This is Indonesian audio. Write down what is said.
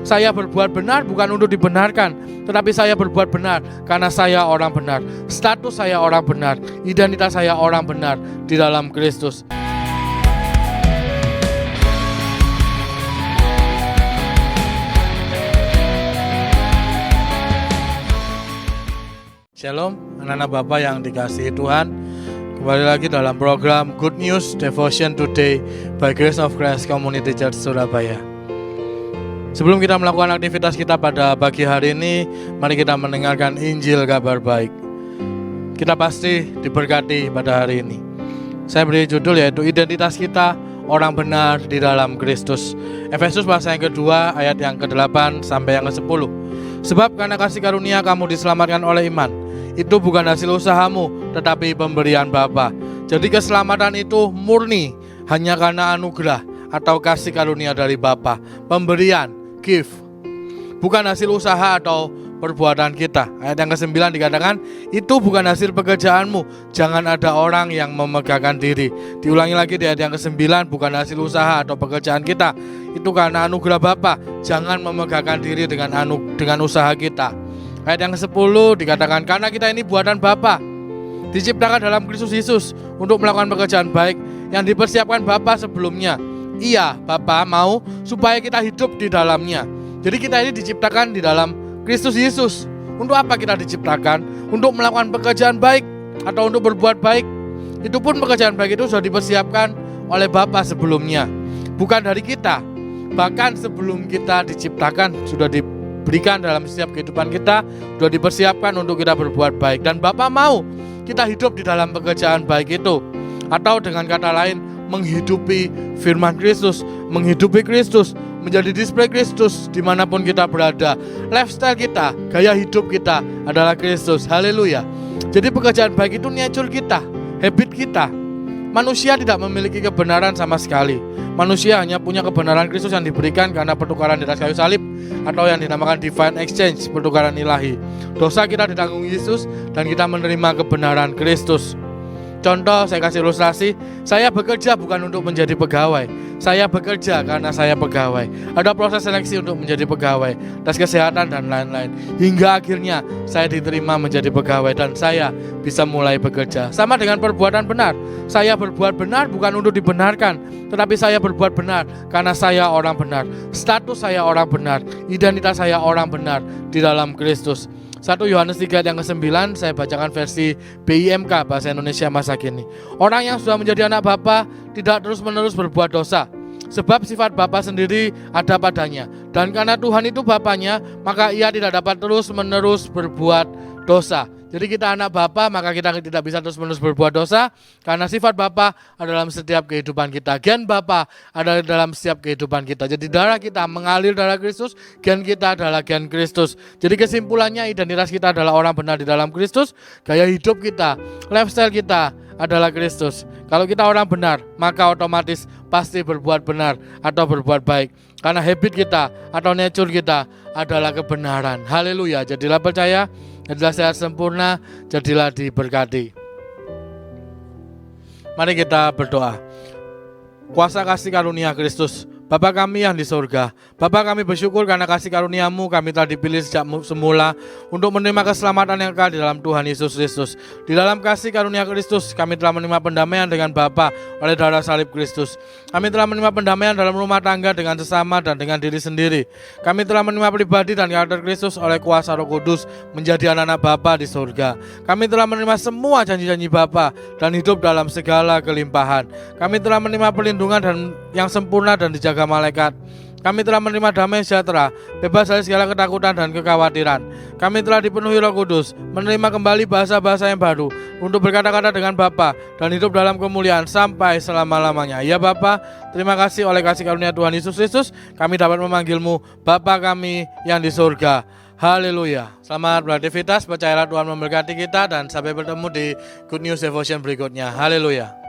Saya berbuat benar bukan untuk dibenarkan, tetapi saya berbuat benar karena saya orang benar. Status saya orang benar, identitas saya orang benar di dalam Kristus. Shalom, anak-anak Bapa yang dikasihi Tuhan. Kembali lagi dalam program Good News Devotion Today by Grace of Christ Community Church Surabaya. Sebelum kita melakukan aktivitas kita pada pagi hari ini, mari kita mendengarkan Injil kabar baik. Kita pasti diberkati pada hari ini. Saya beri judul yaitu identitas kita orang benar di dalam Kristus. Efesus pasal yang kedua ayat yang ke-8 sampai yang ke-10. Sebab karena kasih karunia kamu diselamatkan oleh iman. Itu bukan hasil usahamu, tetapi pemberian Bapa. Jadi keselamatan itu murni hanya karena anugerah atau kasih karunia dari Bapa. Pemberian, gift, bukan hasil usaha atau perbuatan kita. Ayat yang ke-9 dikatakan, itu bukan hasil pekerjaanmu, jangan ada orang yang memegahkan diri. Diulangi lagi di ayat yang ke-9, bukan hasil usaha atau pekerjaan kita, itu karena anugerah Bapa. Jangan memegahkan diri dengan usaha kita. Ayat yang ke-10 dikatakan, karena kita ini buatan Bapa, diciptakan dalam Kristus Yesus untuk melakukan pekerjaan baik yang dipersiapkan Bapa sebelumnya. Iya, Bapa mau supaya kita hidup di dalamnya. Jadi kita ini diciptakan di dalam Kristus Yesus. Untuk apa kita diciptakan? Untuk melakukan pekerjaan baik atau untuk berbuat baik. Itu pun pekerjaan baik itu sudah dipersiapkan oleh Bapa sebelumnya, bukan dari kita. Bahkan sebelum kita diciptakan sudah diberikan dalam setiap kehidupan kita, sudah dipersiapkan untuk kita berbuat baik. Dan Bapa mau kita hidup di dalam pekerjaan baik itu. Atau dengan kata lain, menghidupi firman Kristus, menghidupi Kristus, menjadi display Kristus dimanapun kita berada. Lifestyle kita, gaya hidup kita adalah Kristus. Haleluya. Jadi pekerjaan baik itu nature kita, habit kita. Manusia tidak memiliki kebenaran sama sekali. Manusia hanya punya kebenaran Kristus yang diberikan karena pertukaran di atas kayu salib, atau yang dinamakan divine exchange, pertukaran ilahi. Dosa kita ditanggung Yesus dan kita menerima kebenaran Kristus. Contoh, saya kasih ilustrasi, saya bekerja bukan untuk menjadi pegawai. Saya bekerja karena saya pegawai. Ada proses seleksi untuk menjadi pegawai, tes kesehatan dan lain-lain. Hingga akhirnya saya diterima menjadi pegawai dan saya bisa mulai bekerja. Sama dengan perbuatan benar. Saya berbuat benar bukan untuk dibenarkan, tetapi saya berbuat benar karena saya orang benar. Status saya orang benar, identitas saya orang benar di dalam Kristus. 1 Yohanes 3 yang ke-9, saya bacakan versi BIMK bahasa Indonesia masa kini. Orang yang sudah menjadi anak Bapa tidak terus-menerus berbuat dosa, sebab sifat Bapa sendiri ada padanya. Dan karena Tuhan itu Bapanya, maka ia tidak dapat terus-menerus berbuat dosa. Jadi kita anak Bapa, maka kita tidak bisa terus-menerus berbuat dosa, karena sifat Bapa ada dalam setiap kehidupan kita. Gen Bapa ada dalam setiap kehidupan kita. Jadi darah kita mengalir darah Kristus, gen kita adalah gen Kristus. Jadi kesimpulannya, identitas kita adalah orang benar di dalam Kristus. Gaya hidup kita, lifestyle kita adalah Kristus. Kalau kita orang benar, maka otomatis pasti berbuat benar atau berbuat baik. Karena habit kita atau nature kita adalah kebenaran. Haleluya. Jadilah percaya, jadilah sehat sempurna, jadilah diberkati. Mari kita berdoa. Kuasa kasih karunia Kristus, Bapa kami yang di surga, Bapa kami bersyukur karena kasih karunia-Mu kami telah dipilih sejak semula untuk menerima keselamatan yang kekal di dalam Tuhan Yesus Kristus. Di dalam kasih karunia Kristus kami telah menerima pendamaian dengan Bapa oleh darah salib Kristus. Kami telah menerima pendamaian dalam rumah tangga dengan sesama dan dengan diri sendiri. Kami telah menerima pribadi dan karakter Kristus oleh kuasa Roh Kudus menjadi anak-anak Bapa di surga. Kami telah menerima semua janji-janji Bapa dan hidup dalam segala kelimpahan. Kami telah menerima perlindungan yang sempurna dan dijaga malaikat. Kami telah menerima damai sejahtera, bebas dari segala ketakutan dan kekhawatiran. Kami telah dipenuhi Roh Kudus, menerima kembali bahasa-bahasa yang baru untuk berkata-kata dengan Bapa dan hidup dalam kemuliaan sampai selama-lamanya. Ya Bapa, terima kasih oleh kasih karunia Tuhan Yesus Kristus, kami dapat memanggil-Mu Bapa kami yang di surga. Haleluya. Selamat beraktivitas, percayalah Tuhan memberkati kita dan sampai bertemu di Good News Devotion berikutnya. Haleluya.